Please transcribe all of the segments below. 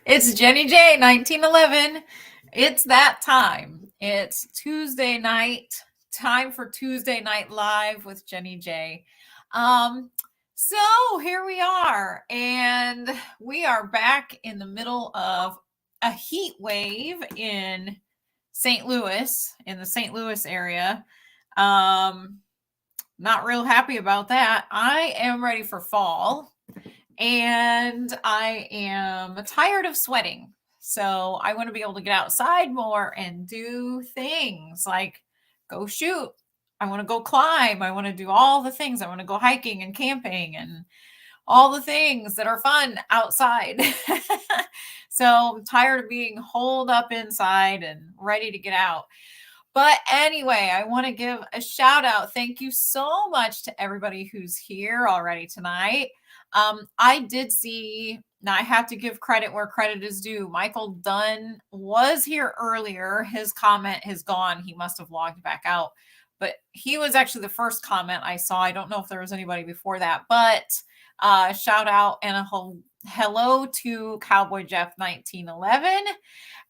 It's JennyJ1911. It's that time. It's Tuesday night. Time for Tuesday Night Live with Jenny J. So here we are, and we are back in the middle of a heat wave in St. Louis, in the St. Louis area. Not real happy about that. I am ready for fall. And I am tired of sweating. So I want to be able to get outside more and do things like go shoot. I want to go climb. I want to do all the things. I want to go hiking and camping and all the things that are fun outside. So I'm tired of being holed up inside and ready to get out. But anyway, I want to give a shout out. Thank you so much to everybody who's here already tonight. I did see, now I have to give credit where credit is due. Michael Dunn was here earlier. His comment has gone. He must have logged back out. But he was actually the first comment I saw. I don't know if there was anybody before that. But shout out and a hello to Cowboy Jeff 1911.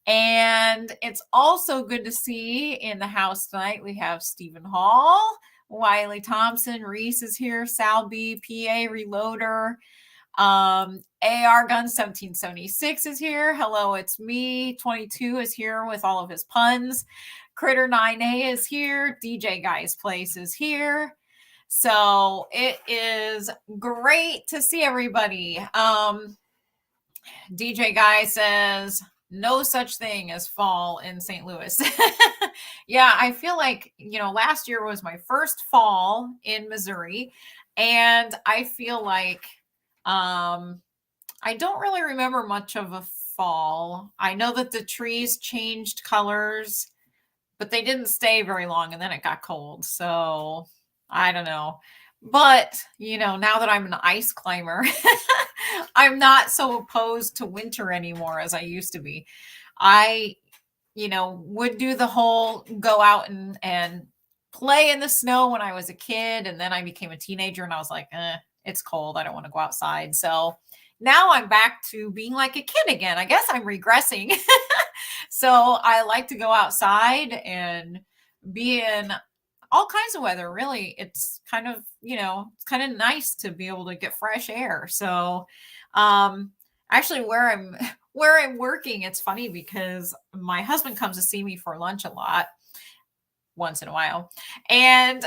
And it's also good to see in the house tonight, we have Stephen Hall, Wiley Thompson, Reese is here, Sal B, PA Reloader, AR Gun 1776 is here. Hello, it's me. 22 is here with all of his puns. Critter 9A is here. DJ Guy's Place is here. So it is great to see everybody. DJ Guy says, no such thing as fall in St. Louis. Yeah, I feel like, last year was my first fall in Missouri. And I feel like I don't really remember much of a fall. I know that the trees changed colors, but they didn't stay very long and then it got cold. So I don't know. But, now that I'm an ice climber, I'm not so opposed to winter anymore as I used to be. I, would do the whole go out and play in the snow when I was a kid. And then I became a teenager and I was like, it's cold. I don't want to go outside. So now I'm back to being like a kid again. I guess I'm regressing. So I like to go outside and be in all kinds of weather. Really, it's kind of, it's kind of nice to be able to get fresh air. So actually where I'm working, it's funny because my husband comes to see me for lunch a lot once in a while. And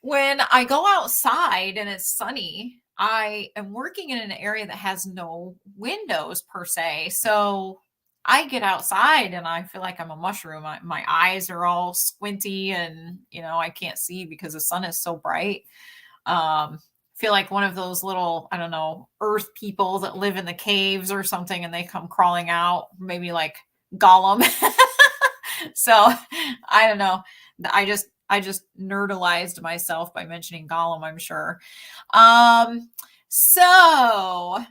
when I go outside and it's sunny, I am working in an area that has no windows per se. So I get outside and I feel like I'm a mushroom. My eyes are all squinty and, I can't see because the sun is so bright. Feel like one of those little, I don't know, earth people that live in the caves or something and they come crawling out, maybe like Gollum. So I don't know. I just nerdalized myself by mentioning Gollum, I'm sure. So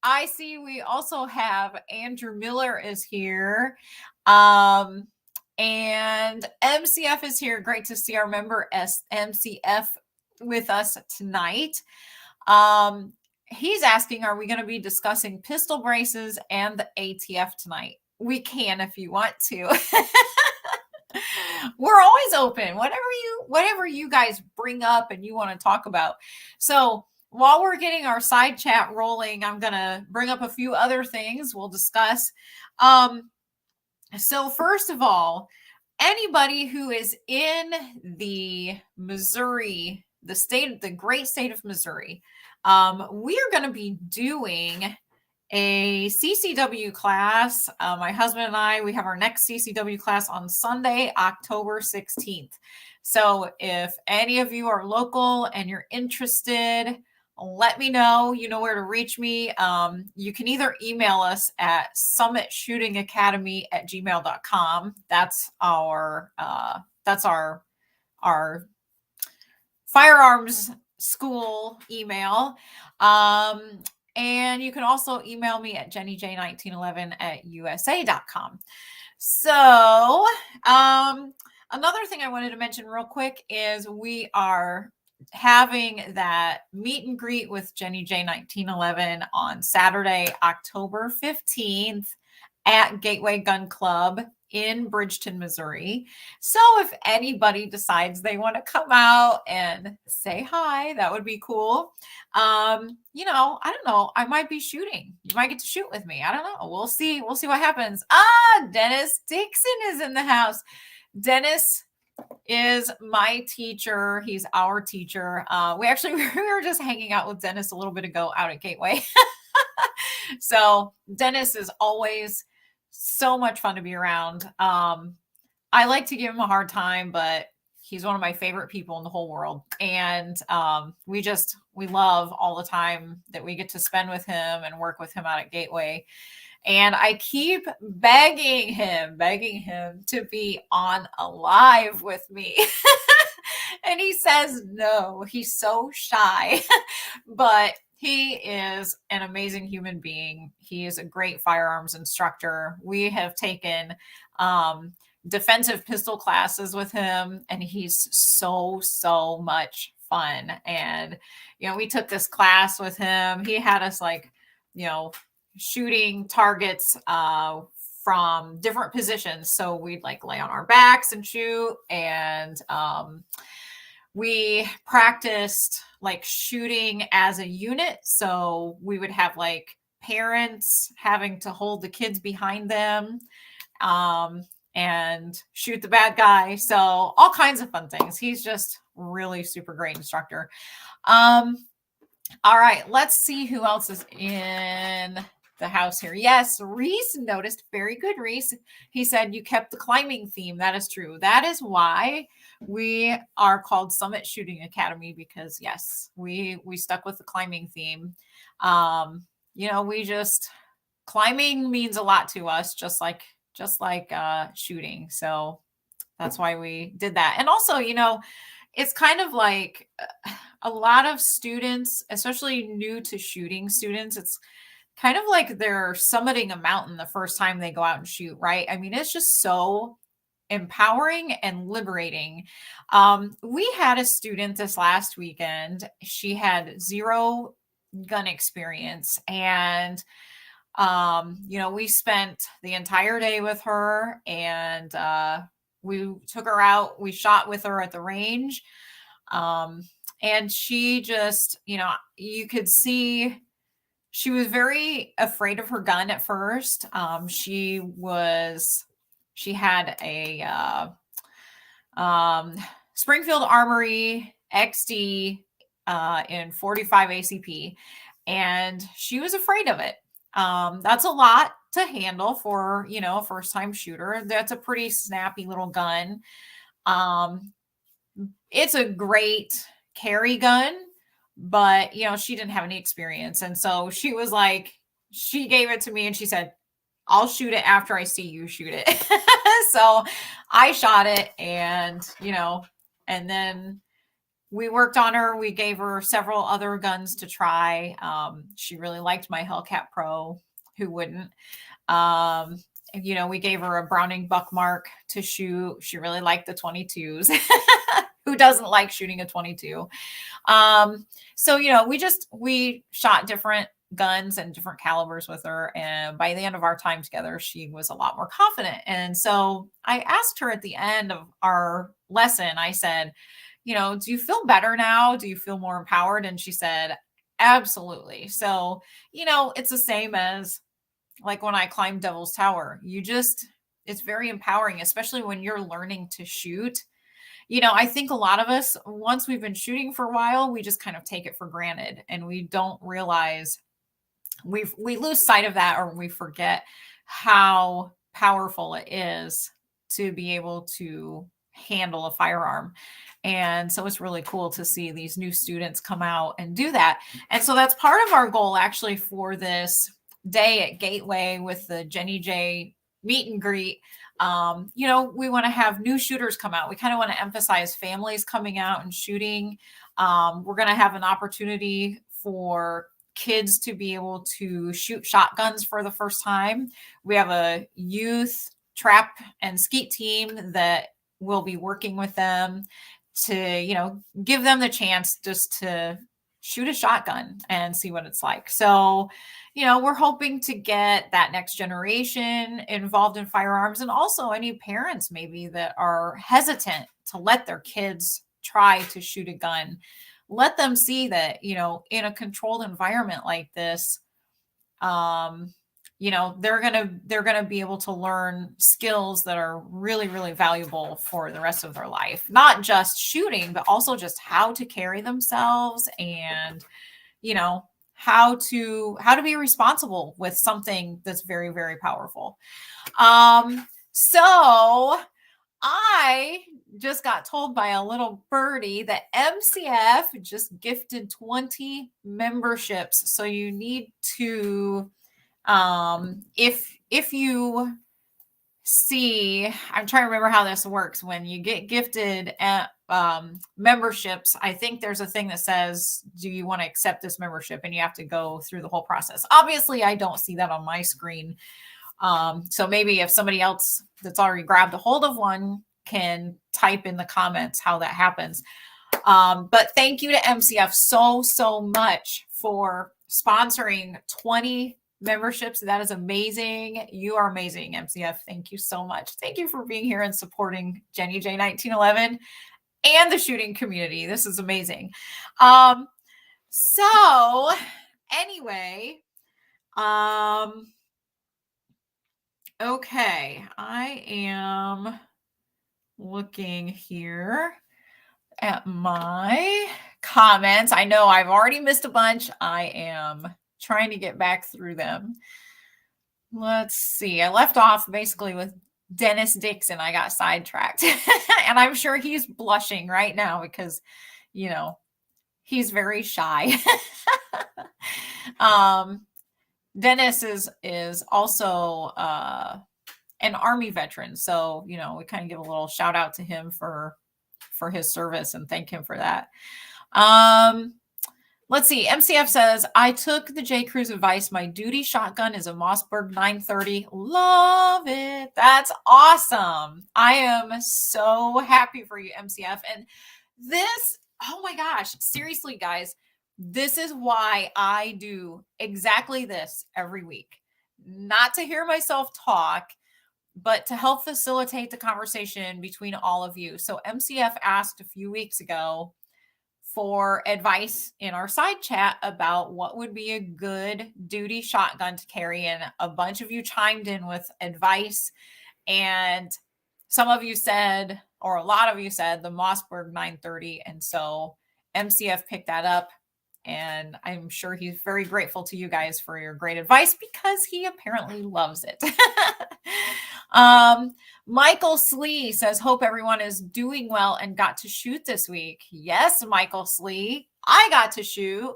I see we also have Andrew Miller is here. And MCF is here. Great to see our member MCF with us tonight. He's asking, are we going to be discussing pistol braces and the ATF tonight? We can if you want to. We're always open. Whatever you guys bring up and you want to talk about. So while we're getting our side chat rolling, I'm going to bring up a few other things we'll discuss. So first of all, anybody who is in the Missouri, the great state of Missouri, we are going to be doing a CCW class. My husband and I, we have our next CCW class on Sunday, October 16th. So if any of you are local and you're interested, let me know. You know where to reach me. You can either email us at summitshootingacademy@gmail.com. That's our firearms school email. And you can also email me at JennyJ1911@usa.com. So another thing I wanted to mention real quick is we are having that meet and greet with JennyJ1911 on Saturday, October 15th at Gateway Gun Club in Bridgeton, Missouri. So if anybody decides they want to come out and say hi, that would be cool. You know, I don't know. I might be shooting. You might get to shoot with me. I don't know. We'll see. We'll see what happens. Dennis Dixon is in the house. Dennis is my teacher. He's our teacher. We were just hanging out with Dennis a little bit ago out at Gateway. So Dennis is always so much fun to be around. I like to give him a hard time, but he's one of my favorite people in the whole world. And we love all the time that we get to spend with him and work with him out at Gateway. And I keep begging him to be on a live with me. And he says no. He's so shy. But he is an amazing human being. He is a great firearms instructor. We have taken defensive pistol classes with him, and he's so much fun. And, you know, we took this class with him. He had us like, you know, shooting targets from different positions. So we'd like lay on our backs and shoot. And we practiced like shooting as a unit. So we would have like parents having to hold the kids behind them and shoot the bad guy. So all kinds of fun things. He's just really super great instructor. All right, let's see who else is in the house here. Yes, Reese noticed. Very good, Reese. He said you kept the climbing theme. That is true. That is why we are called Summit Shooting Academy, because yes, we stuck with the climbing theme. You know, climbing means a lot to us, just like shooting. So that's why we did that. And also, you know, it's kind of like a lot of students, especially new to shooting students, it's kind of like they're summiting a mountain the first time they go out and shoot, right? I mean, it's just so empowering and liberating. We had a student this last weekend. She had 0 gun experience, and you know, we spent the entire day with her, and we took her out. We shot with her at the range. And she just, you know, you could see she was very afraid of her gun at first. She had a Springfield Armory XD in 45 ACP, and she was afraid of it. That's a lot to handle for, you know, a first time shooter. That's a pretty snappy little gun. It's a great carry gun, but, you know, she didn't have any experience. And so she was like, she gave it to me and she said, I'll shoot it after I see you shoot it. So I shot it, and, you know, and then we worked on her. We gave her several other guns to try. She really liked my Hellcat Pro. Who wouldn't? You know, we gave her a Browning Buckmark to shoot. She really liked the 22s. Who doesn't like shooting a 22? So, you know, we shot different guns and different calibers with her. And by the end of our time together, she was a lot more confident. And so I asked her at the end of our lesson, I said, you know, do you feel better now? Do you feel more empowered? And she said, absolutely. So, you know, it's the same as like when I climbed Devil's Tower. It's very empowering, especially when you're learning to shoot. You know, I think a lot of us, once we've been shooting for a while, we just kind of take it for granted, and we don't realize we lose sight of that, or we forget how powerful it is to be able to handle a firearm. And so it's really cool to see these new students come out and do that. And so that's part of our goal actually for this day at Gateway with the JennyJ meet and greet. You know, we want to have new shooters come out. We kind of want to emphasize families coming out and shooting. We're going to have an opportunity for kids to be able to shoot shotguns for the first time. We have a youth trap and skeet team that will be working with them. to give them the chance just to shoot a shotgun and see what it's like. So, we're hoping to get that next generation involved in firearms, and also any parents maybe that are hesitant to let their kids try to shoot a gun. Let them see that, in a controlled environment like this, they're gonna be able to learn skills that are really, really valuable for the rest of their life. Not just shooting, but also just how to carry themselves, and how to be responsible with something that's very, very powerful. So I just got told by a little birdie that MCF just gifted 20 memberships. So you need to, if you see, I'm trying to remember how this works. When you get gifted memberships, I think there's a thing that says, do you want to accept this membership? And you have to go through the whole process. Obviously, I don't see that on my screen. So maybe if somebody else that's already grabbed a hold of one can type in the comments how that happens. But thank you to MCF so much for sponsoring 20 memberships. That is amazing. You are amazing, MCF. Thank you so much. Thank you for being here and supporting JennyJ1911 and the shooting community. This is amazing. So anyway, okay, I am looking here at my comments. I know I've already missed a bunch. I am trying to get back through them. Let's see. I left off basically with Dennis Dixon. I got sidetracked. And I'm sure he's blushing right now because, he's very shy. Dennis is also an Army veteran. So, we kind of give a little shout out to him for his service and thank him for that. Let's see. MCF says, I took the J. Crew's advice. My duty shotgun is a Mossberg 930. Love it. That's awesome. I am so happy for you, MCF. And this, oh my gosh, seriously, guys, this is why I do exactly this every week. Not to hear myself talk, but to help facilitate the conversation between all of you. So MCF asked a few weeks ago for advice in our side chat about what would be a good duty shotgun to carry. And a bunch of you chimed in with advice. And some of you said, or a lot of you said, the Mossberg 930. And so MCF picked that up. And I'm sure he's very grateful to you guys for your great advice because he apparently loves it. Michael Slee says, hope everyone is doing well and got to shoot this week. Yes, Michael Slee, I got to shoot.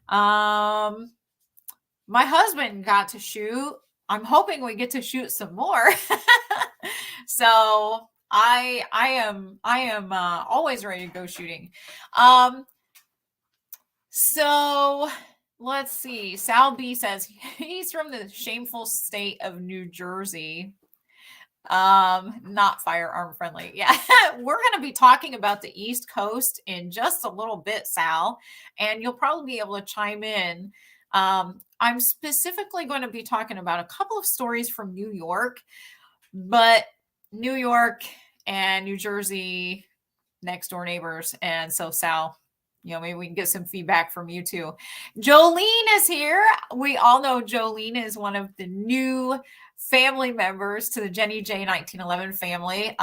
My husband got to shoot. I'm hoping we get to shoot some more. So I am always ready to go shooting. So let's see. Sal B says he's from the shameful state of New Jersey. Not firearm friendly. Yeah. We're going to be talking about the East Coast in just a little bit, Sal, and you'll probably be able to chime in. I'm specifically going to be talking about a couple of stories from New York, but New York and New Jersey, next door neighbors. And so Sal, maybe we can get some feedback from you too. Jolene is here. We all know Jolene is one of the new family members to the JennyJ1911 family,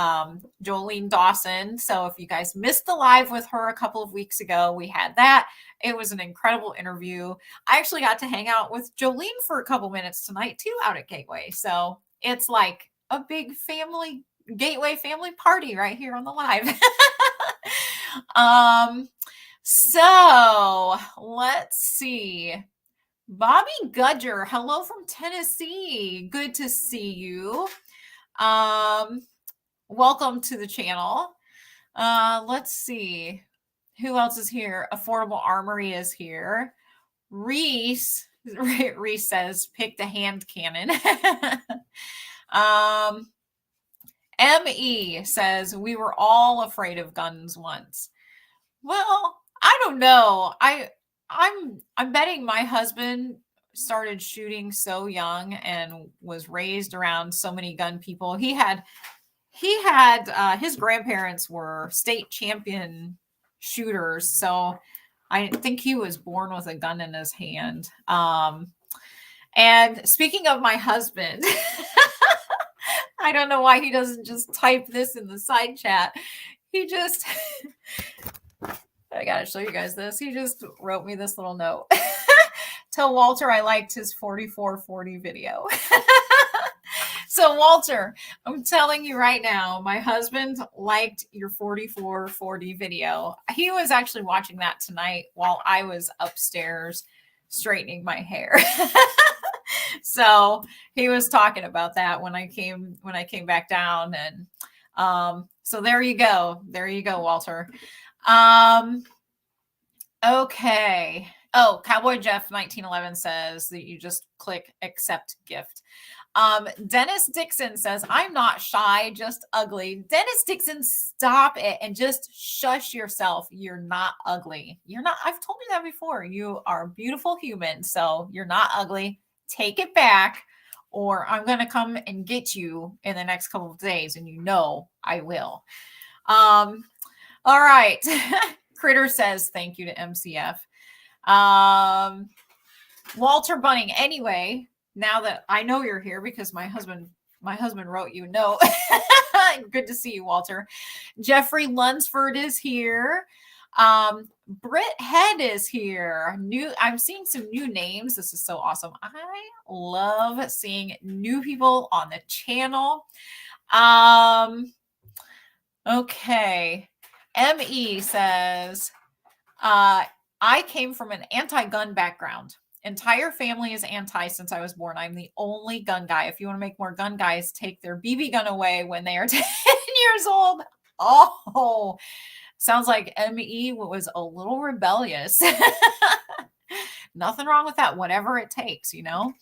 Jolene Dawson. So if you guys missed the live with her a couple of weeks ago, we had that. It was an incredible interview. I actually got to hang out with Jolene for a couple minutes tonight too out at Gateway. So it's like a big Gateway family party right here on the live. So let's see. Bobby Gudger, hello from Tennessee. Good to see you. Welcome to the channel. Let's see. Who else is here? Affordable Armory is here. Reese says, pick the hand cannon. ME says, we were all afraid of guns once. Well, I don't know. I'm betting my husband started shooting so young and was raised around so many gun people. He had his grandparents were state champion shooters, so I think he was born with a gun in his hand. And speaking of my husband, I don't know why he doesn't just type this in the side chat. He just, I gotta show you guys this. He just wrote me this little note. Tell Walter I liked his 4440 video. So Walter, I'm telling you right now, my husband liked your 4440 video. He was actually watching that tonight while I was upstairs straightening my hair. So he was talking about that when I came back down. And so there you go. There you go, Walter. Okay. Oh, Cowboy Jeff 1911 says that you just click accept gift. Dennis Dixon says, I'm not shy, just ugly. Dennis Dixon, stop it and just shush yourself. You're not ugly. You're not. I've told you that before. You are a beautiful human. So you're not ugly. Take it back, or I'm going to come and get you in the next couple of days. And you know, I will. All right. Critter says, thank you to MCF. Walter Bunning. Anyway, now that I know you're here because my husband wrote you a note. Good to see you, Walter. Jeffrey Lunsford is here. Brit Head is here. I'm seeing some new names. This is so awesome. I love seeing new people on the channel. Okay. ME says, I came from an anti-gun background. Entire family is anti since I was born. I'm the only gun guy. If you want to make more gun guys take their BB gun away when they are 10 years old. Oh, sounds like ME was a little rebellious. Nothing wrong with that. Whatever it takes, you know.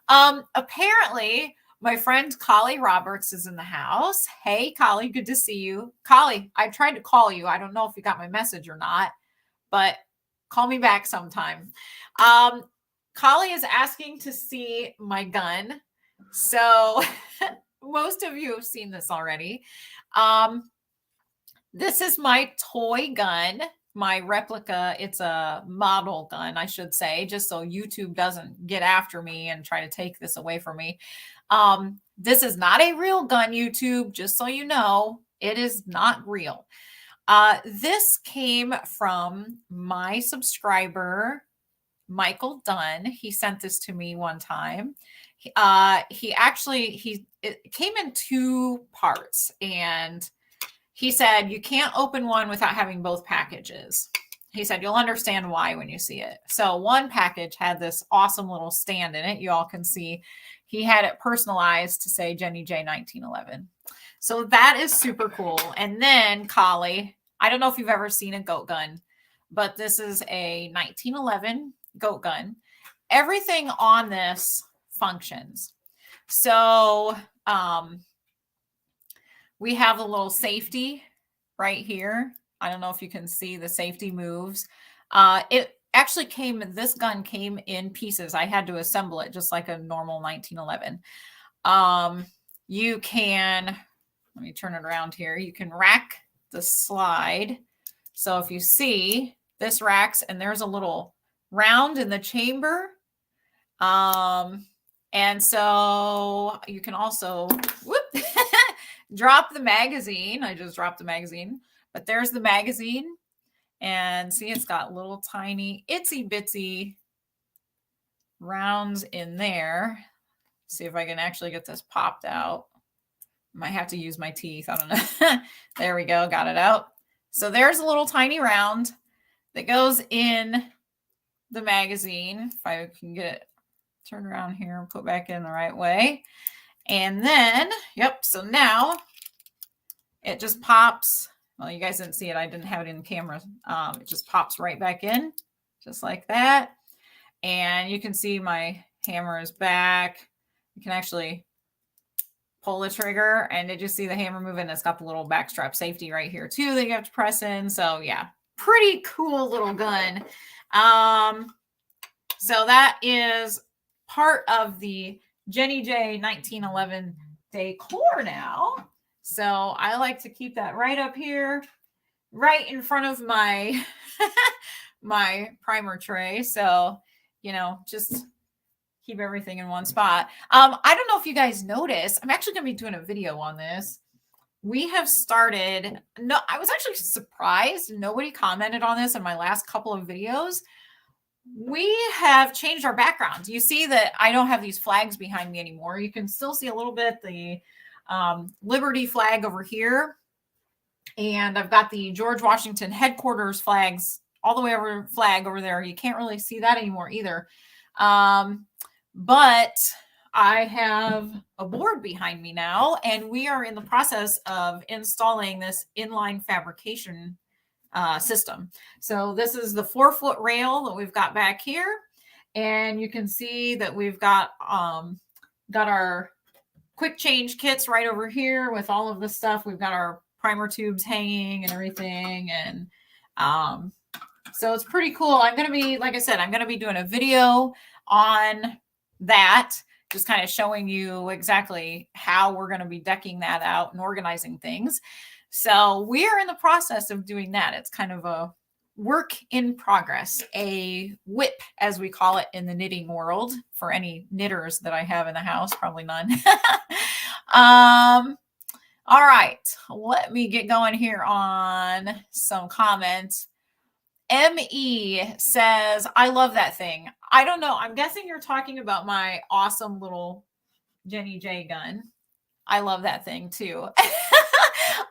Apparently, my friend Collie Roberts is in the house. Hey, Collie, good to see you. Collie, I tried to call you. I don't know if you got my message or not, but call me back sometime. Collie is asking to see my gun. So most of you have seen this already. This is my toy gun, my replica. It's a model gun, I should say, just so YouTube doesn't get after me and try to take this away from me. This is not a real gun, YouTube, just so you know. It is not real. This came from my subscriber, Michael Dunn. He sent this to me one time. It came in two parts, and he said, you can't open one without having both packages. He said, you'll understand why when you see it. So one package had this awesome little stand in it. You all can see he had it personalized to say JennyJ1911. So that is super cool. And then Collie, I don't know if you've ever seen a goat gun, but this is a 1911 goat gun. Everything on this functions. So we have a little safety right here. I don't know if you can see the safety moves. It actually this gun came in pieces. I had to assemble it just like a normal 1911. You can, let me turn it around here. You can rack the slide. So if you see, this racks and there's a little round in the chamber. And so you can also drop the magazine. I just dropped the magazine, but there's the magazine. And see, it's got little tiny itsy bitsy rounds in there. See if I can actually get this popped out. Might have to use my teeth. I don't know. There we go. Got it out. So there's a little tiny round that goes in the magazine. If I can get it turned around here and put back in the right way. And then, yep. So now it just pops. Well, you guys didn't see it. I didn't have it in camera. It just pops right back in just like that. And you can see my hammer is back. You can actually pull the trigger, and did you see the hammer moving? It's got the little backstrap safety right here too that you have to press in. So yeah, pretty cool little gun. So that is part of the JennyJ 1911 decor now. So I like to keep that right up here, right in front of my my primer tray. So, you know, just keep everything in one spot. I don't know if you guys noticed, I'm actually going to be doing a video on this. We have started, no, I was actually surprised. Nobody commented on this in my last couple of videos. We have changed our background. You see that I don't have these flags behind me anymore. You can still see a little bit the Liberty flag over here. And I've got the George Washington headquarters flags all the way over there. You can't really see that anymore either. But I have a board behind me now, and we are in the process of installing this inline fabrication system. So this is the 4-foot rail that we've got back here. And you can see that we've got our quick change kits right over here with all of the stuff. We've got our primer tubes hanging and everything. And so it's pretty cool. I'm going to be, like I said, I'm going to be doing a video on that, just kind of showing you exactly how we're going to be decking that out and organizing things. So we are in the process of doing that. It's kind of a work in progress, a whip, as we call it in the knitting world, for any knitters that I have in the house, probably none. All right, let me get going here on some comments. ME says, I love that thing. I don't know. I'm guessing you're talking about my awesome little JennyJ gun. I love that thing too.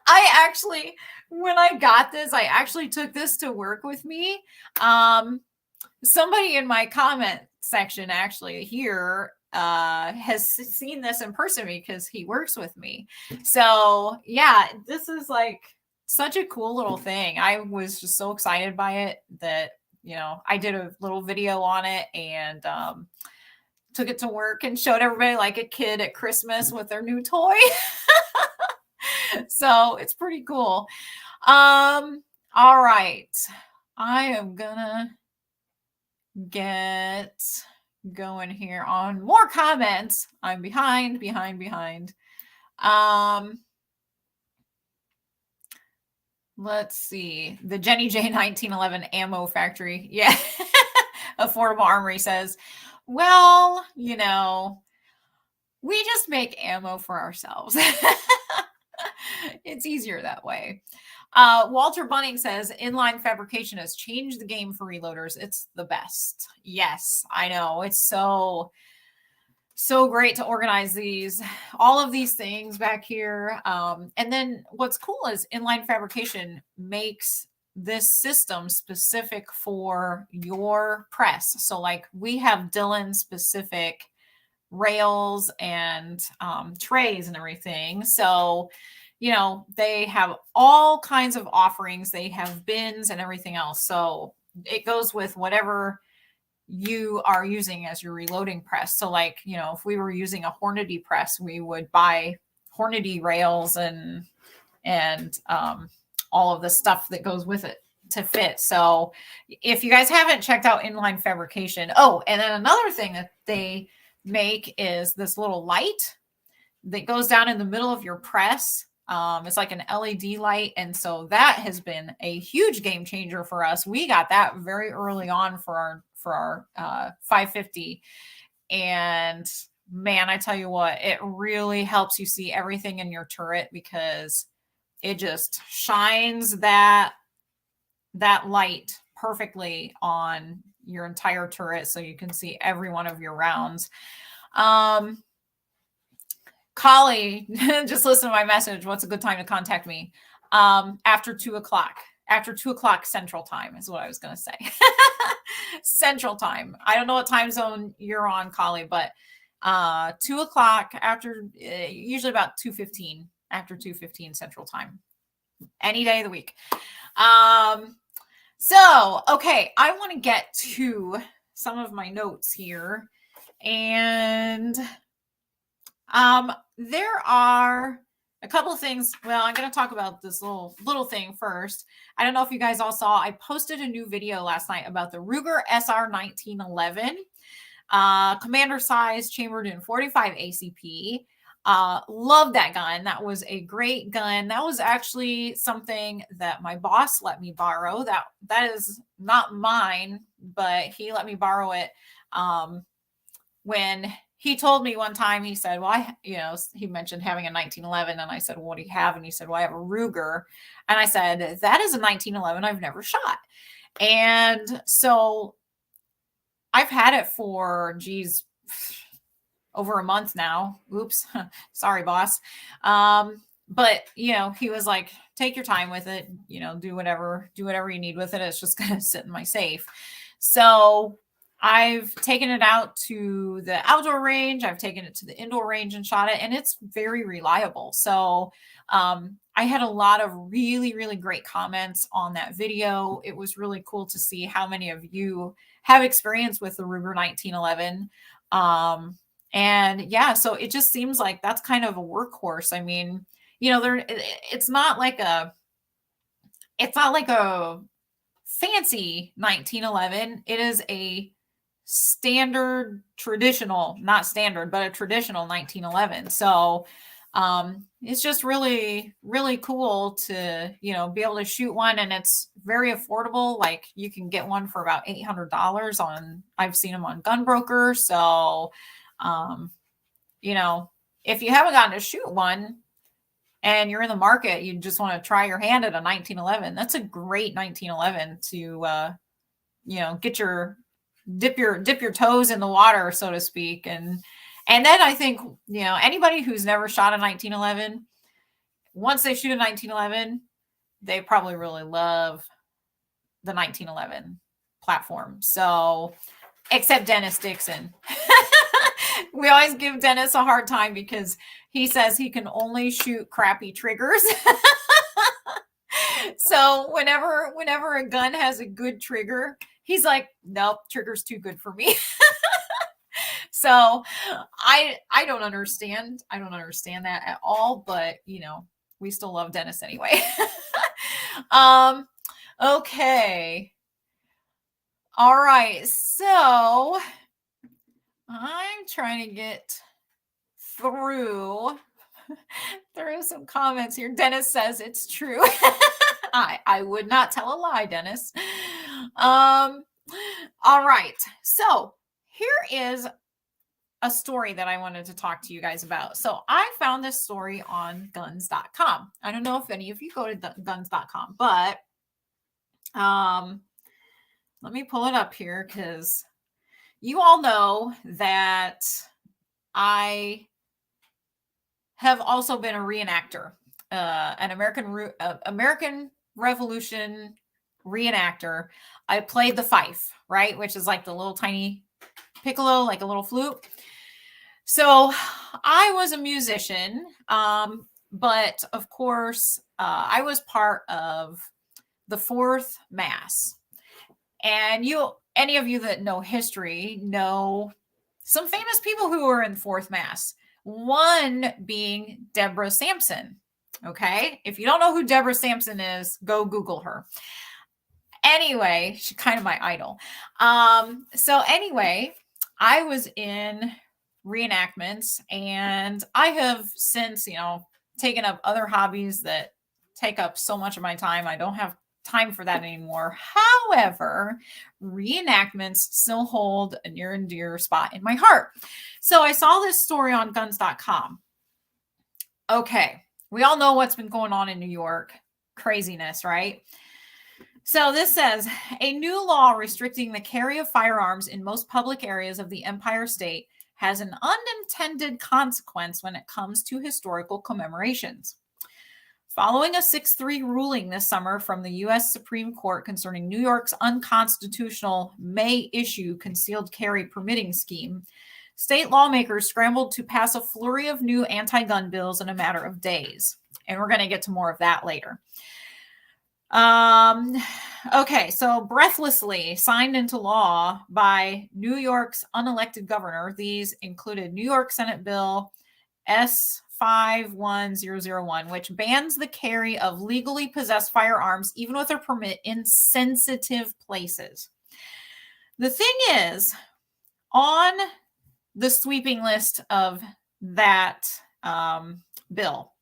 I actually, when I got this, I actually took this to work with me. Somebody in my comment section actually here has seen this in person because he works with me. So yeah, this is like such a cool little thing. I was just so excited by it that, you know, I did a little video on it and took it to work and showed everybody like a kid at Christmas with their new toy. So it's pretty cool. All right. I am gonna get going here on more comments. I'm behind. Let's see. The JennyJ 1911 ammo factory. Yeah. Affordable Armory says, well, you know, we just make ammo for ourselves. It's easier that way. Walter Bunning says, inline fabrication has changed the game for reloaders. It's the best. Yes, I know. It's so great to organize all of these things back here. And then what's cool is inline fabrication makes this system specific for your press. So like we have Dylan specific rails and trays and everything. So, you know, they have all kinds of offerings. They have bins and everything else. So it goes with whatever you are using as your reloading press. So like, you know, if we were using a Hornady press, we would buy Hornady rails and all of the stuff that goes with it to fit. So if you guys haven't checked out inline fabrication, oh, and then another thing that they make is this little light that goes down in the middle of your press. It's like an LED light. And so that has been a huge game changer for us. We got that very early on for our 550. And man, I tell you what, it really helps you see everything in your turret because it just shines that light perfectly on your entire turret so you can see every one of your rounds. Collie, just listen to my message. What's a good time to contact me? After 2 o'clock. After 2 o'clock Central Time is what I was going to say. Central Time. I don't know what time zone you're on, Collie, but 2 o'clock after, usually about 2:15, after 2:15 Central Time. Any day of the week. So, okay, I want to get to some of my notes here. And There are a couple of things. Well, I'm going to talk about this little thing first. I don't know if you guys all saw, I posted a new video last night about the Ruger SR1911, commander size, chambered in 45 ACP. Love that gun. That was a great gun. That was actually something that my boss let me borrow. That is not mine, but he let me borrow it. When he told me one time, he said, well, he mentioned having a 1911. And I said, well, what do you have? And he said, well, I have a Ruger. And I said, that is a 1911 I've never shot. And so I've had it for, over a month now. Oops. Sorry, boss. But he was like, take your time with it, do whatever you need with it. It's just going to sit in my safe. So I've taken it out to the outdoor range. I've taken it to the indoor range and shot it, and it's very reliable. So I had a lot of really, really great comments on that video. It was really cool to see how many of you have experience with the Ruger 1911. And yeah, so it just seems like that's kind of a workhorse. I mean, it's not like a fancy 1911. It is a not standard, but a traditional 1911. So it's just really, really cool to, be able to shoot one, and it's very affordable. Like you can get one for about $800 I've seen them on Gunbroker. So, if you haven't gotten to shoot one and you're in the market, you just want to try your hand at a 1911. That's a great 1911 to, dip your toes in the water, so to speak. And then I think, anybody who's never shot a 1911, once they shoot a 1911, they probably really love the 1911 platform. So, except Dennis Dixon. We always give Dennis a hard time because he says he can only shoot crappy triggers. So whenever a gun has a good trigger, he's like, nope, trigger's too good for me. So I don't understand. I don't understand that at all, but we still love Dennis anyway. Okay. All right. So I'm trying to get through some comments here. Dennis says it's true. I would not tell a lie, Dennis. All right. So here is a story that I wanted to talk to you guys about. So I found this story on guns.com. I don't know if any of you go to guns.com, but let me pull it up here because you all know that I have also been a reenactor, an American Revolution reenactor. I played the fife, right? Which is like the little tiny piccolo, like a little flute. So I was a musician, but of course, I was part of the fourth mass. And any of you that know history know some famous people who were in fourth mass. One being Deborah Sampson. Okay. If you don't know who Deborah Sampson is, go Google her. Anyway, she's kind of my idol. So anyway, I was in reenactments, and I have since, taken up other hobbies that take up so much of my time. I don't have time for that anymore. However, reenactments still hold a near and dear spot in my heart. So I saw this story on guns.com. Okay. We all know what's been going on in New York. Craziness, right? So this says, a new law restricting the carry of firearms in most public areas of the Empire State has an unintended consequence when it comes to historical commemorations. Following a 6-3 ruling this summer from the U.S. Supreme Court concerning New York's unconstitutional May issue concealed carry permitting scheme, state lawmakers scrambled to pass a flurry of new anti-gun bills in a matter of days. And we're going to get to more of that later. Okay, so breathlessly signed into law by New York's unelected governor. These included New York Senate Bill S51001, which bans the carry of legally possessed firearms, even with a permit, in sensitive places. The thing is, on the sweeping list of that bill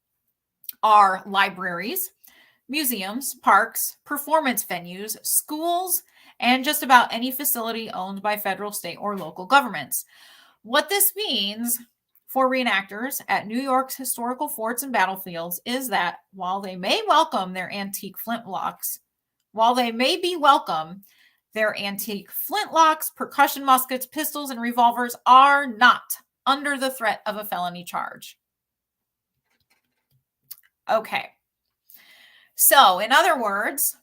are libraries, museums, parks, performance venues, schools, and just about any facility owned by federal, state, or local governments. What this means for reenactors at New York's historical forts and battlefields is that while they may welcome their antique flintlocks, their antique flintlocks, percussion muskets, pistols, and revolvers are not under the threat of a felony charge. Okay. So, in other words,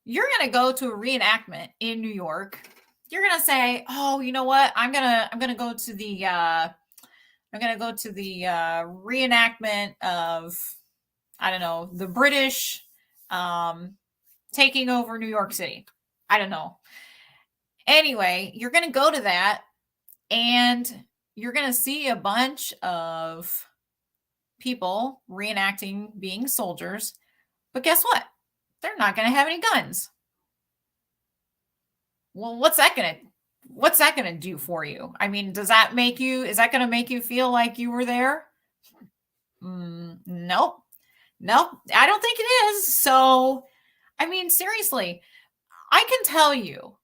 you're going to go to a reenactment in New York. You're going to say, "Oh, you know what? I'm going to go to the reenactment of, I don't know, the British taking over New York City. I don't know." Anyway, you're going to go to that and you're going to see a bunch of people reenacting being soldiers. But guess what? They're not going to have any guns. Well, what's that going to do for you? I mean, is that going to make you feel like you were there? Nope. I don't think it is. So, I mean, seriously, I can tell you,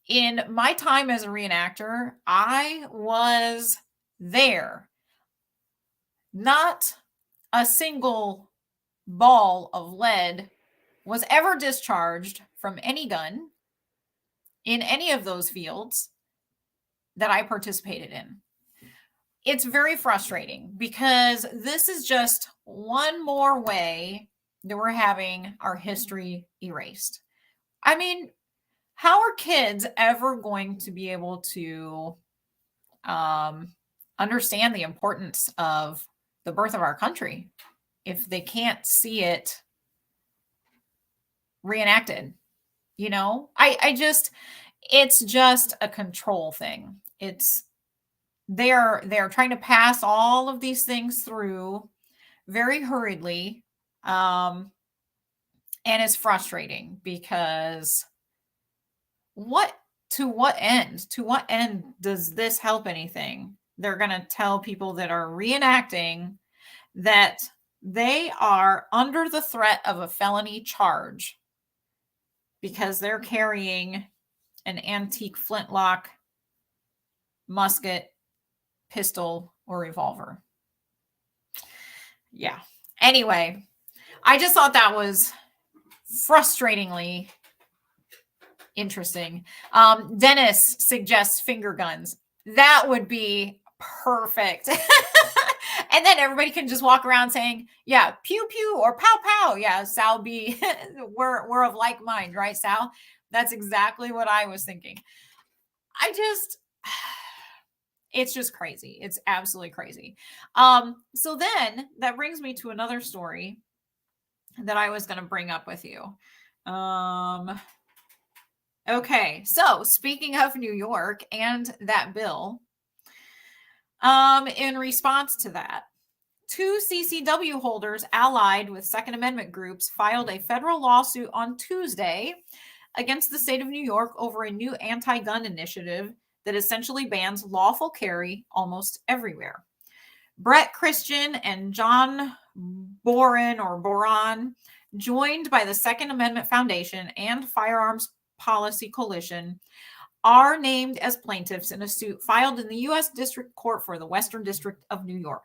in my time as a reenactor, I was there. Not a single ball of lead was ever discharged from any gun in any of those fields that I participated in. It's very frustrating because this is just one more way that we're having our history erased. I mean, how are kids ever going to be able to understand the importance of the birth of our country if they can't see it reenacted? You know, it's just a control thing. They're trying to pass all of these things through very hurriedly. And it's frustrating because to what end does this help anything? They're going to tell people that are reenacting that they are under the threat of a felony charge because they're carrying an antique flintlock, musket, pistol, or revolver. Yeah. Anyway, I just thought that was frustratingly interesting. Dennis suggests finger guns. That would be perfect. And then everybody can just walk around saying, yeah, pew pew or pow pow. Yeah, Sal B, we're of like mind, right, Sal? That's exactly what I was thinking. It's just crazy. It's absolutely crazy. So then that brings me to another story that I was going to bring up with you. Okay, so speaking of New York and that bill, in response to that, 2 CCW holders allied with Second Amendment groups filed a federal lawsuit on Tuesday against the state of New York over a new anti-gun initiative that essentially bans lawful carry almost everywhere. Brett Christian and John Boran, joined by the Second Amendment Foundation and Firearms Policy Coalition, are named as plaintiffs in a suit filed in the U.S. District Court for the Western District of New York.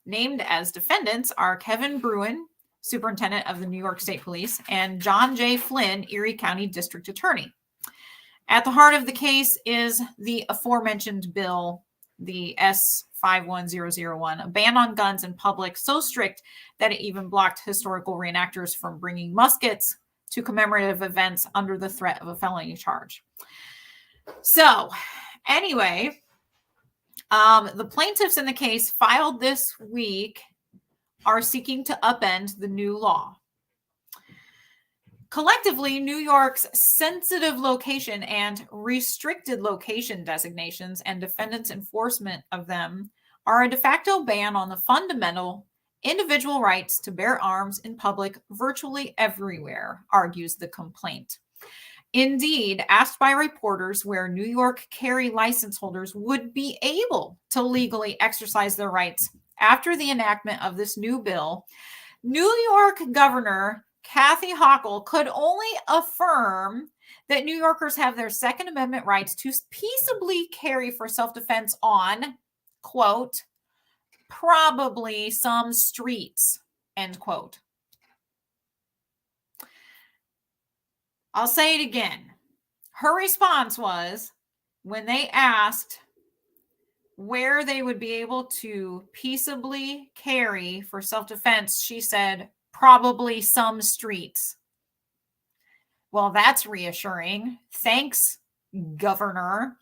Named as defendants are Kevin Bruin, Superintendent of the New York State Police, and John J. Flynn, Erie County District Attorney. At the heart of the case is the aforementioned bill, the S51001, a ban on guns in public so strict that it even blocked historical reenactors from bringing muskets to commemorative events under the threat of a felony charge. So, anyway, the plaintiffs in the case filed this week are seeking to upend the new law. Collectively, New York's sensitive location and restricted location designations and defendants' enforcement of them are a de facto ban on the fundamental individual rights to bear arms in public virtually everywhere, argues the complaint. Indeed, asked by reporters where New York carry license holders would be able to legally exercise their rights after the enactment of this new bill, New York Governor Kathy Hochul could only affirm that New Yorkers have their Second Amendment rights to peaceably carry for self-defense on, quote, probably some streets, end quote. I'll say it again. Her response was, when they asked where they would be able to peaceably carry for self-defense, she said, probably some streets. Well, that's reassuring. Thanks, Governor.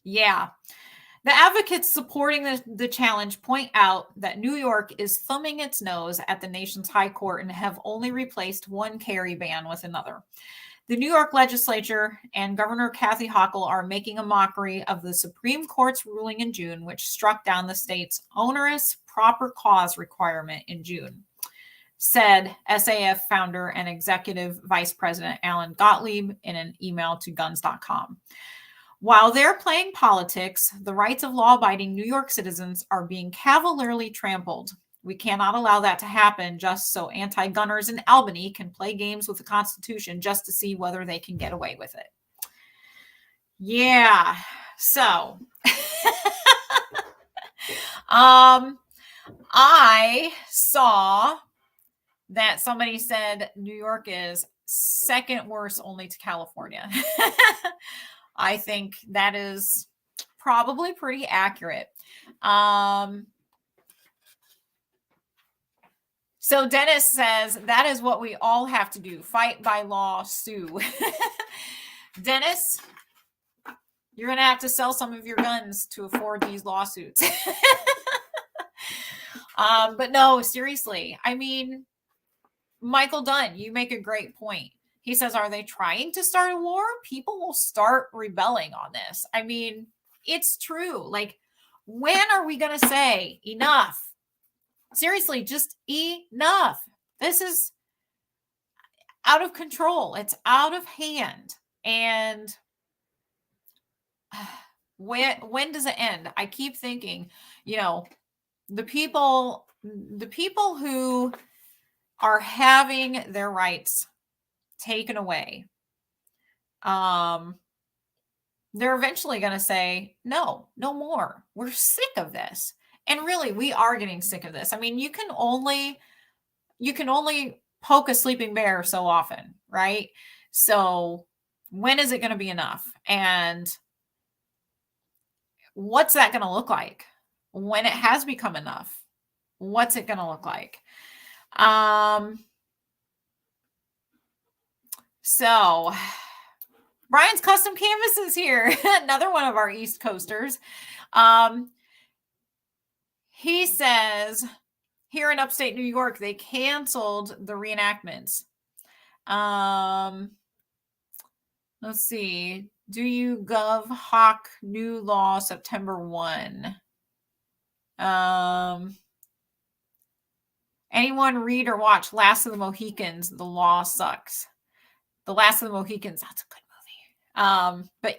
Yeah. The advocates supporting the challenge point out that New York is thumbing its nose at the nation's high court and have only replaced one carry ban with another. The New York legislature and Governor Kathy Hochul are making a mockery of the Supreme Court's ruling in June, which struck down the state's onerous proper cause requirement in June, said SAF founder and executive vice president Alan Gottlieb in an email to guns.com. While they're playing politics, the rights of law-abiding New York citizens are being cavalierly trampled. We cannot allow that to happen just so anti-gunners in Albany can play games with the Constitution just to see whether they can get away with it. Yeah, so I saw that somebody said New York is second worst only to California. I think that is probably pretty accurate. So Dennis says that is what we all have to do. Fight by law, sue. Dennis, you're going to have to sell some of your guns to afford these lawsuits. But no, seriously. I mean, Michael Dunn, you make a great point. He says, are they trying to start a war? People will start rebelling on this. I mean, it's true. Like, when are we going to say enough? Seriously, just enough. This is out of control. It's out of hand. And when does it end? I keep thinking, you know, the people who are having their rights taken away, they're eventually going to say, no more. We're sick of this. And really, we are getting sick of this. I mean, you can only poke a sleeping bear so often, right? So when is it going to be enough? And what's that going to look like when it has become enough? What's it going to look like? So Brian's Custom Canvases here, another one of our East Coasters. He says here in upstate New York, they canceled the reenactments. Let's see. Do you gov hawk new law September 1? Anyone read or watch Last of the Mohicans? The law sucks. The Last of the Mohicans, that's a good movie. But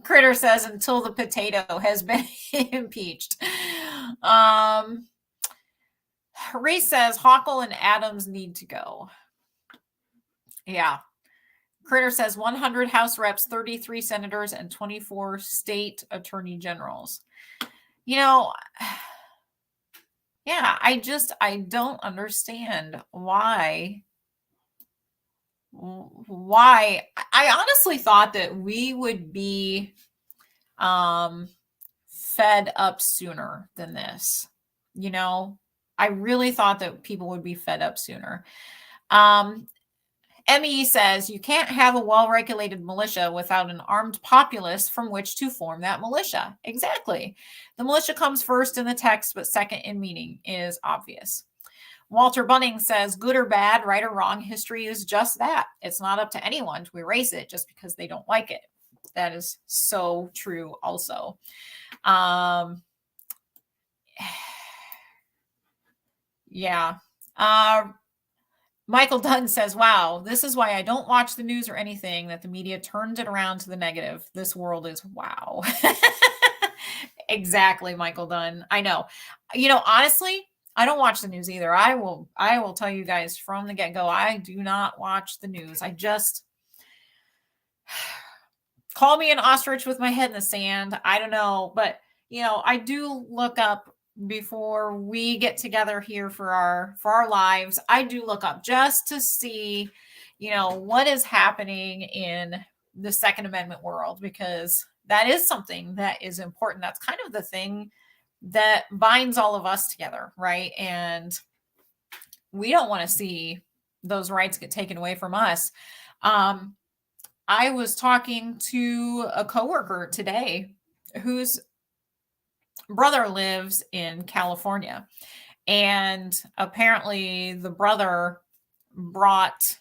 Critter says until the potato has been impeached. Reese says Hochul and Adams need to go. Yeah. Critter says 100 House reps, 33 senators, and 24 state attorney generals. You know, yeah, I don't understand why I honestly thought that we would be fed up sooner than this. You know, I really thought that people would be fed up sooner. ME says you can't have a well-regulated militia without an armed populace from which to form that militia. Exactly. The militia comes first in the text, but second in meaning is obvious. Walter Bunning says, good or bad, right or wrong, history is just that. It's not up to anyone to erase it just because they don't like it. That is so true also. Um, yeah. Michael Dunn says, wow, this is why I don't watch the news or anything, that the media turns it around to the negative. This world is wow. Exactly, Michael Dunn. I know. Honestly, I don't watch the news either. I will tell you guys from the get-go, I do not watch the news. I just call me an ostrich with my head in the sand. I don't know, but I do look up before we get together here for our lives. I do look up just to see, what is happening in the Second Amendment world, because that is something that is important. That's kind of the thing that binds all of us together, right? And we don't want to see those rights get taken away from us. I was talking to a coworker today whose brother lives in California, and apparently the brother brought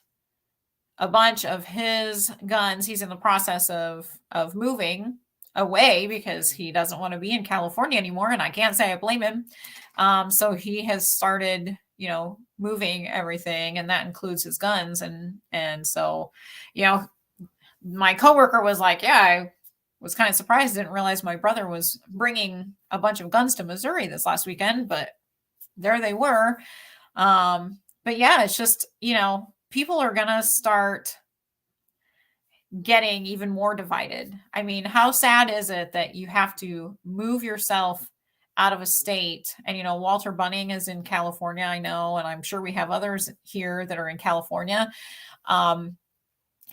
a bunch of his guns. He's in the process of moving away because he doesn't want to be in California anymore, and I can't say I blame him. So he has started, moving everything, and that includes his guns. And so, my coworker was like, yeah, I was kind of surprised. Didn't realize my brother was bringing a bunch of guns to Missouri this last weekend, but there they were. But yeah, it's just, people are going to start getting even more divided. I mean, how sad is it that you have to move yourself out of a state? And, Walter Bunning is in California, I know, and I'm sure we have others here that are in California.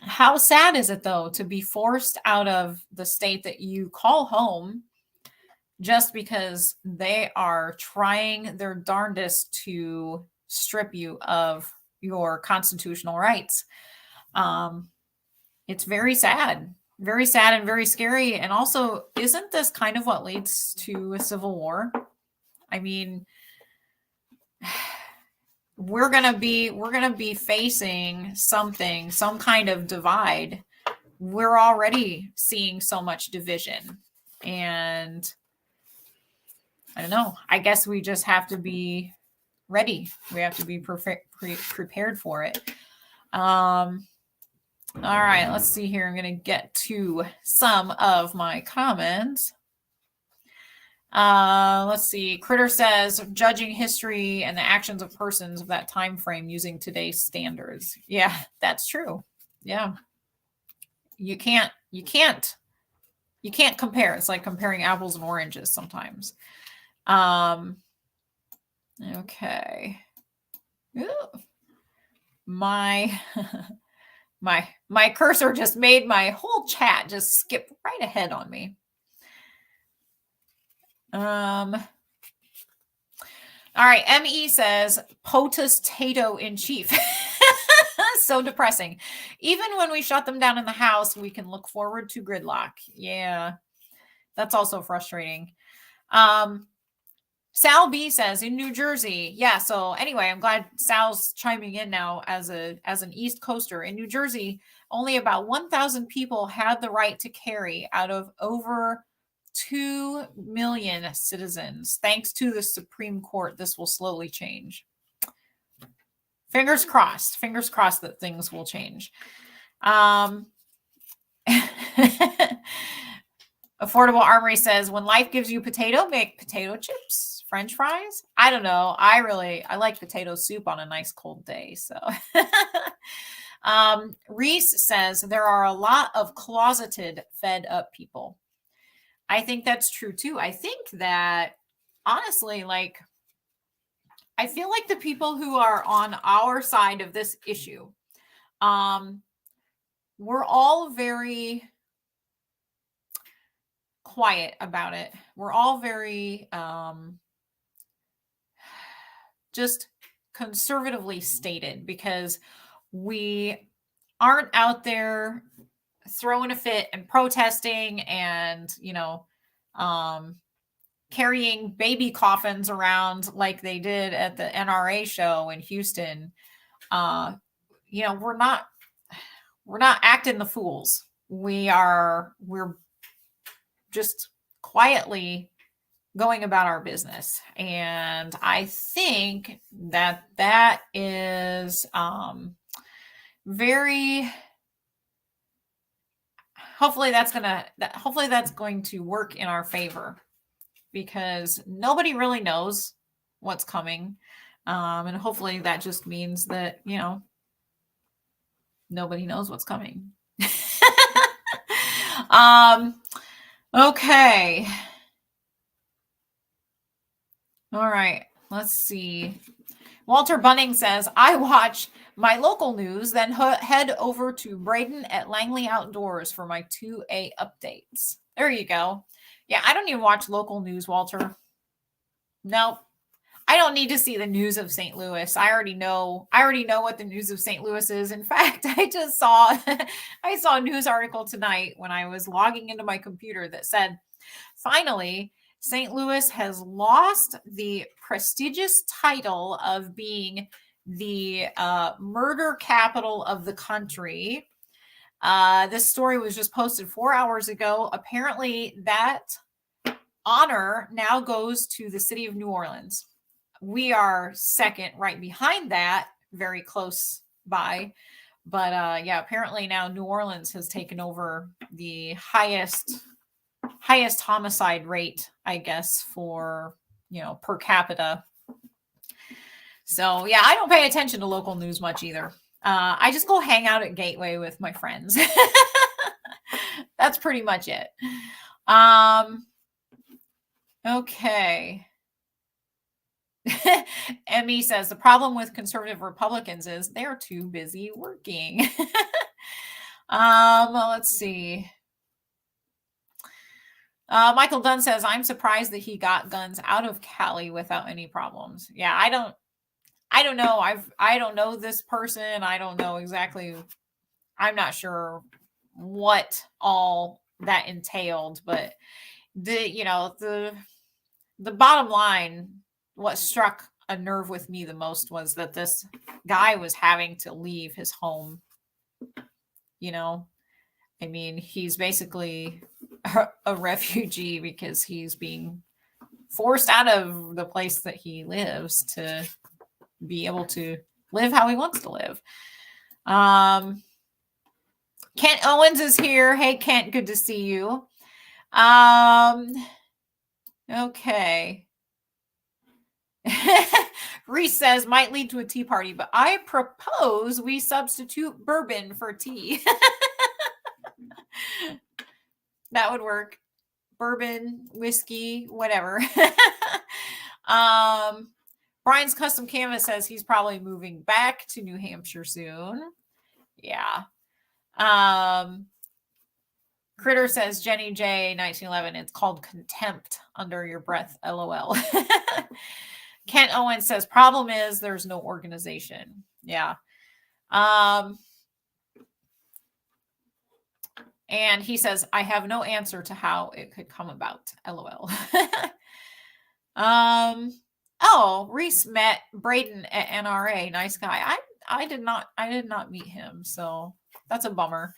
How sad is it, though, to be forced out of the state that you call home just because they are trying their darndest to strip you of your constitutional rights? It's very sad and very scary. And also, isn't this kind of what leads to a civil war? I mean, we're going to be facing some kind of divide. We're already seeing so much division, and I don't know. I guess we just have to be ready. We have to be prepared for it. All right, let's see here. I'm going to get to some of my comments. Let's see. Critter says, judging history and the actions of persons of that time frame using today's standards. Yeah, that's true. Yeah. You can't compare. It's like comparing apples and oranges sometimes. Okay. Ooh. My cursor just made my whole chat just skip right ahead on me. All right. ME says, potato in chief. So depressing. Even when we shut them down in the house, we can look forward to gridlock. Yeah, that's also frustrating. Sal B says, in New Jersey. Yeah, so anyway, I'm glad Sal's chiming in now as an East Coaster. In New Jersey, only about 1,000 people had the right to carry out of over 2 million citizens. Thanks to the Supreme Court, this will slowly change. Fingers crossed that things will change. Affordable Armory says, when life gives you potato, make potato chips, French fries. I don't know. I like potato soup on a nice cold day. So Reese says, there are a lot of closeted, fed up people. I think that's true too. I think that honestly, I feel like the people who are on our side of this issue, we're all very quiet about it. We're all very just conservatively stated, because we aren't out there throwing a fit and protesting and, carrying baby coffins around like they did at the NRA show in Houston. We're not acting the fools. we're just quietly going about our business. And I think that is very, hopefully that's going to work in our favor, because nobody really knows what's coming. And hopefully that just means that, nobody knows what's coming. Okay. All right. Let's see. Walter Bunning says, I watch my local news, then head over to Braden at Langley Outdoors for my 2A updates. There you go. Yeah, I don't even watch local news, Walter. Nope. I don't need to see the news of St. Louis. I already know what the news of St. Louis is. In fact, I just saw I saw a news article tonight when I was logging into my computer that said, finally, St. Louis has lost the prestigious title of being the murder capital of the country. This story was just posted 4 hours ago. Apparently, that honor now goes to the city of New Orleans. We are second right behind that, very close by. But yeah, apparently now New Orleans has taken over the highest homicide rate, I guess, for, per capita. So yeah, I don't pay attention to local news much either. I just go hang out at Gateway with my friends. That's pretty much it. Okay. Emmy says the problem with conservative Republicans is they're too busy working. Let's see. Michael Dunn says, I'm surprised that he got guns out of Cali without any problems. Yeah, I don't know. I don't know this person. I don't know exactly. I'm not sure what all that entailed, but the bottom line, what struck a nerve with me the most was that this guy was having to leave his home. I mean, he's basically a refugee because he's being forced out of the place that he lives to be able to live how he wants to live. Kent Owens is here. Hey, Kent, good to see you. Okay. Reese says, might lead to a tea party, but I propose we substitute bourbon for tea. That would work. Bourbon, whiskey, whatever. Brian's Custom Canvas says he's probably moving back to New Hampshire soon. Yeah. Critter says, JennyJ1911, it's called contempt under your breath, LOL. Kent Owen says, problem is there's no organization. Yeah. And he says, I have no answer to how it could come about, LOL. Oh, Reese met Braden at NRA. Nice guy. I did not meet him, so that's a bummer.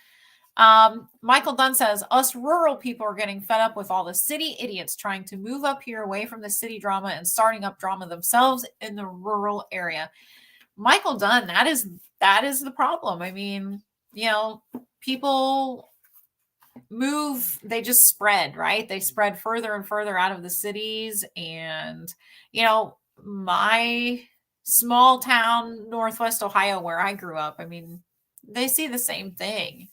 Michael Dunn says, us rural people are getting fed up with all the city idiots trying to move up here away from the city drama and starting up drama themselves in the rural area. Michael Dunn, that is the problem. I mean, people move, they just spread, right? They spread further and further out of the cities. And, my small town, Northwest Ohio, where I grew up, I mean, they see the same thing.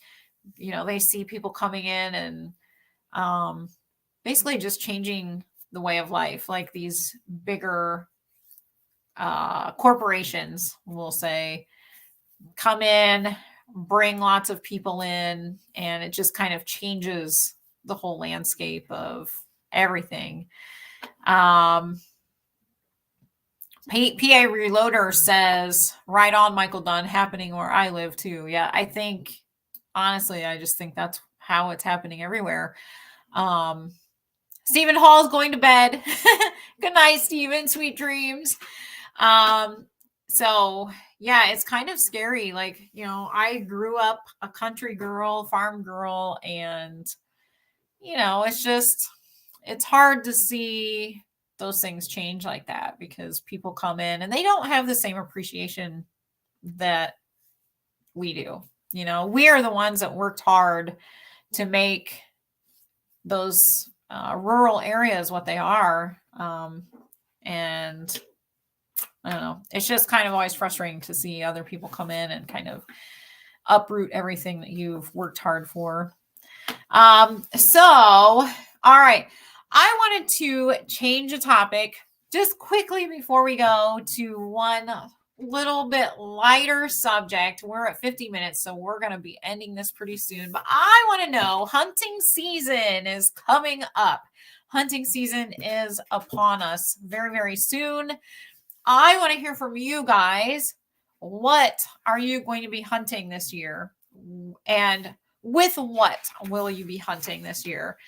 They see people coming in and basically just changing the way of life, like these bigger corporations, we'll say, come in, bring lots of people in, and it just kind of changes the whole landscape of everything. PA Reloader says, right on, Michael Dunn, happening where I live too. Yeah, I think, honestly, I just think that's how it's happening everywhere. Stephen Hall's going to bed. Good night, Stephen. Sweet dreams. So yeah, it's kind of scary. Like, I grew up a country girl, farm girl, and it's hard to see those things change like that because people come in and they don't have the same appreciation that we do. We are the ones that worked hard to make those rural areas what they are. And I don't know. It's just kind of always frustrating to see other people come in and kind of uproot everything that you've worked hard for. So, all right. I wanted to change the topic just quickly before we go to one little bit lighter subject. We're at 50 minutes, so we're going to be ending this pretty soon. But I want to know, hunting season is coming up. Hunting season is upon us very, very soon. I want to hear from you guys. What are you going to be hunting this year? And with what will you be hunting this year?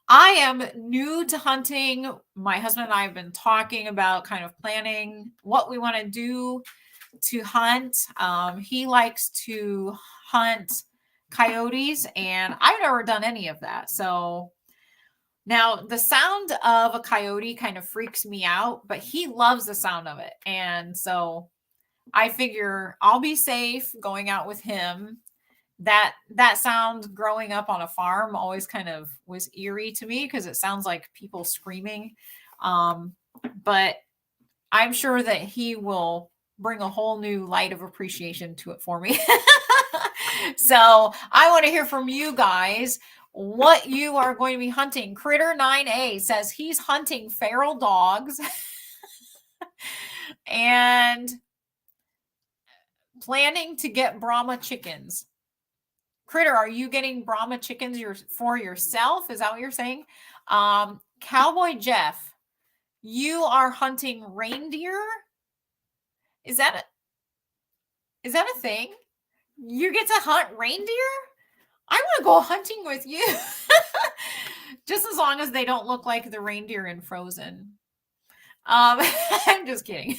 I am new to hunting. My husband and I have been talking about kind of planning what we want to do to hunt. He likes to hunt coyotes, and I've never done any of that. So now the sound of a coyote kind of freaks me out, but he loves the sound of it. And so I figure I'll be safe going out with him. That sound growing up on a farm always kind of was eerie to me because it sounds like people screaming. But I'm sure that he will bring a whole new light of appreciation to it for me. So I want to hear from you guys what you are going to be hunting. Critter 9A says he's hunting feral dogs and planning to get Brahma chickens. Critter, are you getting Brahma chickens for yourself? Is that what you're saying? Cowboy Jeff, you are hunting reindeer? Is that a thing? You get to hunt reindeer? I want to go hunting with you. Just as long as they don't look like the reindeer in Frozen. I'm just kidding.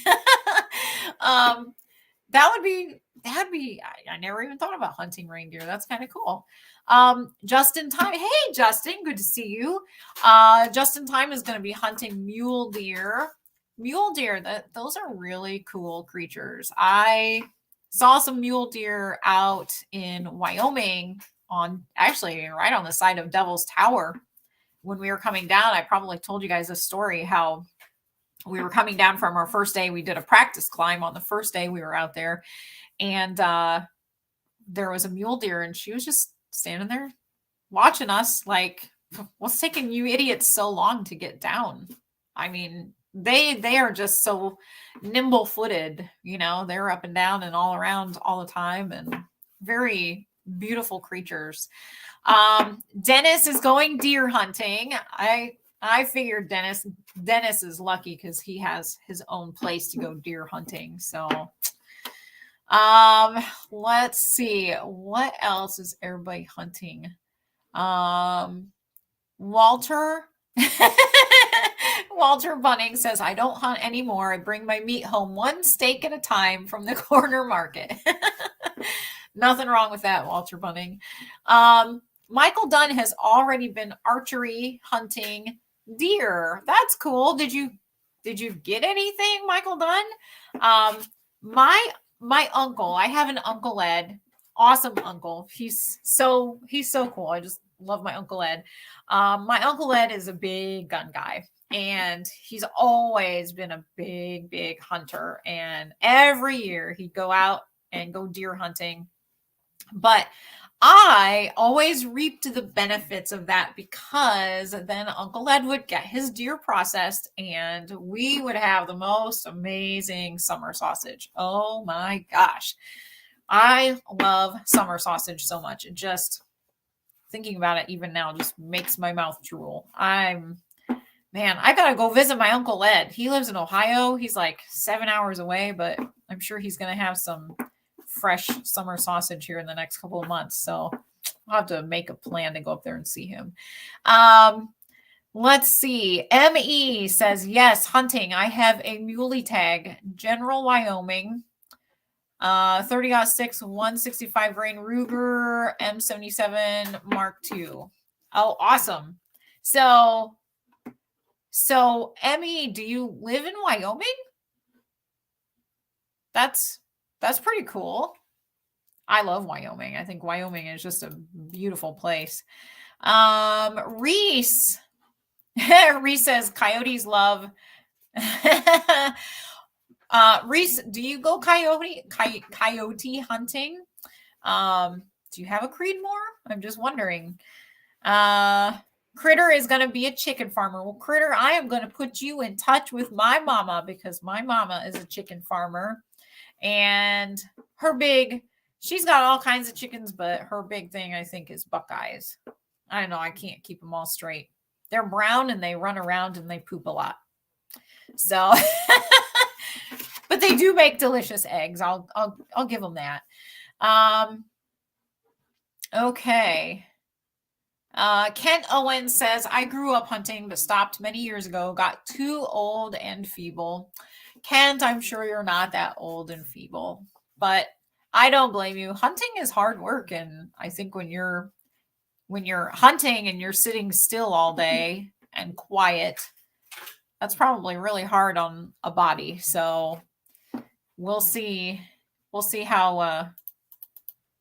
That'd be, I never even thought about hunting reindeer. That's kind of cool. Justin Time. Hey, Justin, good to see you. Justin Time is going to be hunting mule deer. Mule deer, those are really cool creatures. I saw some mule deer out in Wyoming actually right on the side of Devil's Tower. When we were coming down, I probably told you guys this story, how we were coming down from our first day. We did a practice climb on the first day we were out there. And there was a mule deer, and she was just standing there watching us like, what's taking you idiots so long to get down? I mean, they are just so nimble footed, they're up and down and all around all the time, and very beautiful creatures. Dennis is going deer hunting. I figured Dennis is lucky because he has his own place to go deer hunting. So let's see, what else is everybody hunting? Walter Walter Bunning says, I don't hunt anymore. I bring my meat home one steak at a time from the corner market. Nothing wrong with that, Walter Bunning. Michael Dunn has already been archery hunting deer. That's cool. Did you get anything, Michael Dunn? My uncle, I have an Uncle Ed, awesome uncle. He's so cool. I just love my Uncle Ed. My Uncle Ed is a big gun guy, and he's always been a big hunter. And every year he'd go out and go deer hunting. But I always reaped the benefits of that because then Uncle Ed would get his deer processed and we would have the most amazing summer sausage. Oh my gosh. I love summer sausage so much. It just, thinking about it even now, just makes my mouth drool. I got to go visit my Uncle Ed. He lives in Ohio. He's like 7 hours away, but I'm sure he's going to have some fresh summer sausage here in the next couple of months. So I'll have to make a plan to go up there and see him. Let's see. ME says, yes, hunting. I have a muley tag, General Wyoming, 30-06, 165 grain Ruger, M77 Mark II. Oh, awesome. So Emmy, do you live in Wyoming? That's pretty cool. I love Wyoming. I think Wyoming is just a beautiful place. Reese says coyotes love. Reese, do you go coyote hunting? Do you have a Creedmoor? I'm just wondering. Critter is going to be a chicken farmer. Well, Critter, I am going to put you in touch with my mama because my mama is a chicken farmer, and she's got all kinds of chickens, but her big thing, I think, is Buckeyes. I don't know. I can't keep them all straight. They're brown and they run around and they poop a lot. So, but they do make delicious eggs. I'll give them that. Okay. Kent Owen says, I grew up hunting, but stopped many years ago, got too old and feeble. Kent, I'm sure you're not that old and feeble, but I don't blame you. Hunting is hard work. And I think when you're hunting and you're sitting still all day and quiet, that's probably really hard on a body. So we'll see how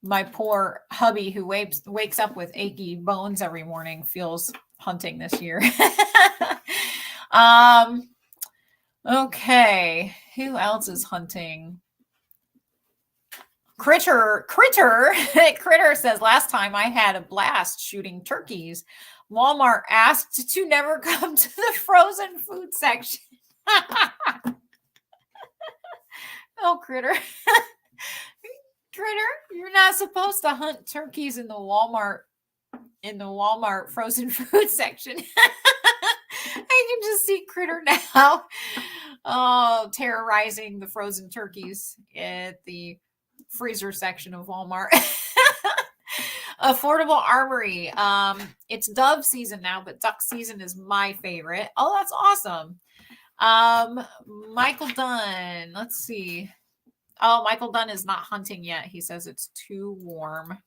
my poor hubby who wakes up with achy bones every morning feels hunting this year. Okay, who else is hunting? Critter says, last time I had a blast shooting turkeys. Walmart asked to never come to the frozen food section. Oh, Critter. Critter, you're not supposed to hunt turkeys in the Walmart frozen food section. I can just see Critter now. Oh, terrorizing the frozen turkeys at the freezer section of Walmart. Affordable Armory. It's dove season now, but duck season is my favorite. Oh, that's awesome. Michael Dunn. Let's see. Oh, Michael Dunn is not hunting yet. He says it's too warm.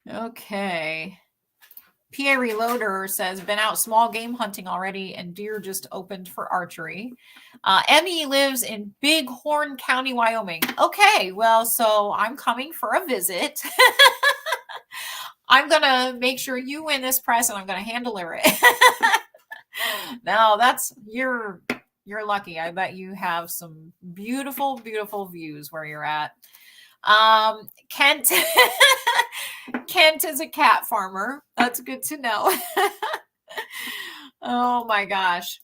Okay. PA Reloader says, been out small game hunting already and deer just opened for archery. Emmy lives in Bighorn County, Wyoming. Okay, well, so I'm coming for a visit. I'm going to make sure you win this prize and I'm going to hand deliver it. No, you're lucky. I bet you have some beautiful, beautiful views where you're at. Kent is a cat farmer. That's good to know. Oh my gosh.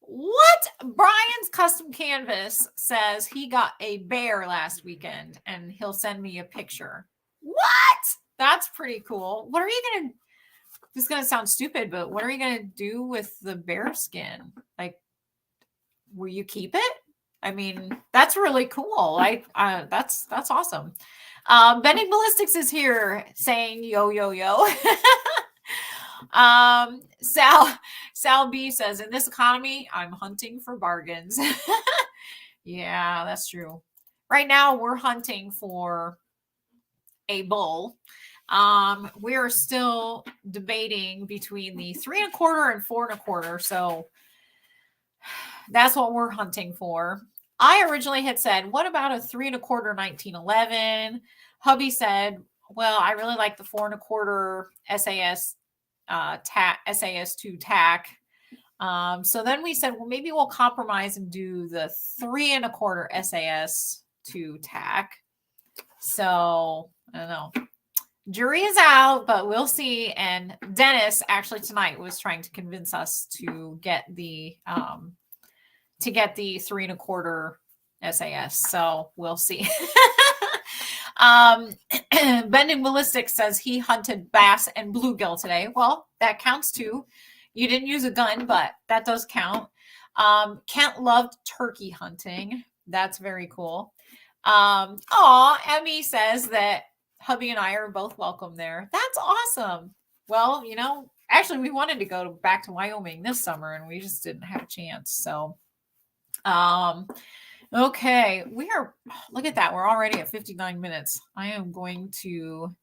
What? Brian's Custom Canvas says he got a bear last weekend and he'll send me a picture. What? That's pretty cool. What are you going to, this is going to sound stupid, but what are you going to do with the bear skin? Like, will you keep it? I mean, that's really cool. That's awesome. Bending Ballistics is here saying yo, yo, yo. Sal B says, in this economy, I'm hunting for bargains. Yeah, that's true. Right now, we're hunting for a bull. We're still debating between the 3 1/4 and 4 1/4. So that's what we're hunting for. I originally had said, what about a 3 1/4 1911? Hubby said, well, I really like the 4 1/4 SAS SAS2 tack. So then we said, well, maybe we'll compromise and do the 3 1/4 SAS2 tack. So I don't know. Jury is out, but we'll see. And Dennis actually tonight was trying to convince us to get the 3 1/4 SAS. So we'll see. Bending Ballistics says he hunted bass and bluegill today. Well, that counts too. You didn't use a gun, but that does count. Kent loved turkey hunting. That's very cool. Emmy says that hubby and I are both welcome there. That's awesome. Well, actually we wanted to go back to Wyoming this summer and we just didn't have a chance. So, okay, look at that. We're already at 59 minutes. I am going to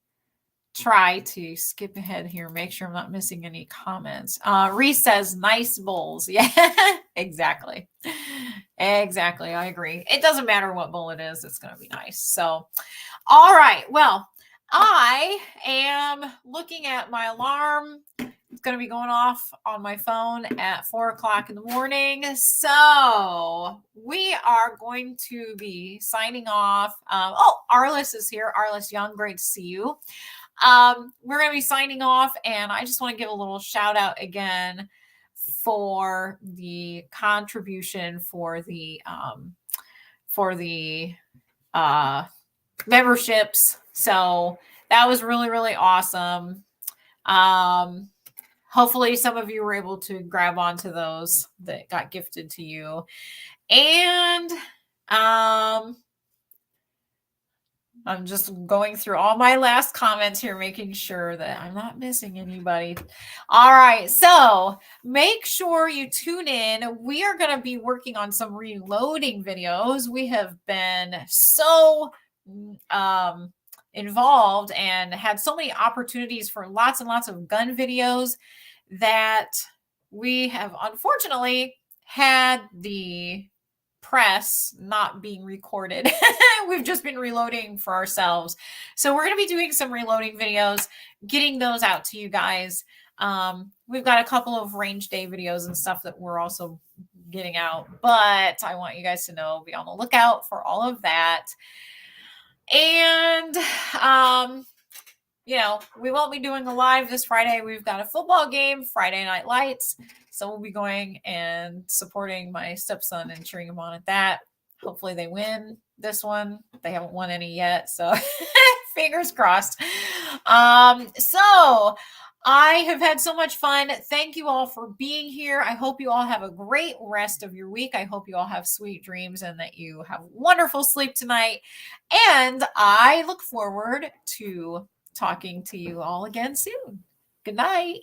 try to skip ahead here, make sure I'm not missing any comments. Reese says, nice bowls. Yeah, exactly. Exactly. I agree. It doesn't matter what bowl it is. It's going to be nice. So, all right. Well, I am looking at my alarm. It's going to be going off on my phone at 4 o'clock in the morning. So we are going to be signing off. Arliss is here. Arliss Young, great to see you. We're going to be signing off, and I just want to give a little shout out again for the contribution for the memberships. So that was really, really awesome. Hopefully some of you were able to grab onto those that got gifted to you. And I'm just going through all my last comments here, making sure that I'm not missing anybody. All right. So make sure you tune in. We are going to be working on some reloading videos. We have been so involved and had so many opportunities for lots and lots of gun videos that we have unfortunately had the press not being recorded. We've just been reloading for ourselves. So we're going to be doing some reloading videos, getting those out to you guys. We've got a couple of range day videos and stuff that we're also getting out, but I want you guys to know, be on the lookout for all of that. And, we won't be doing a live this Friday. We've got a football game, Friday Night Lights. So we'll be going and supporting my stepson and cheering him on at that. Hopefully they win this one. They haven't won any yet. So fingers crossed. So I have had so much fun. Thank you all for being here. I hope you all have a great rest of your week. I hope you all have sweet dreams and that you have wonderful sleep tonight. And I look forward to talking to you all again soon. Good night.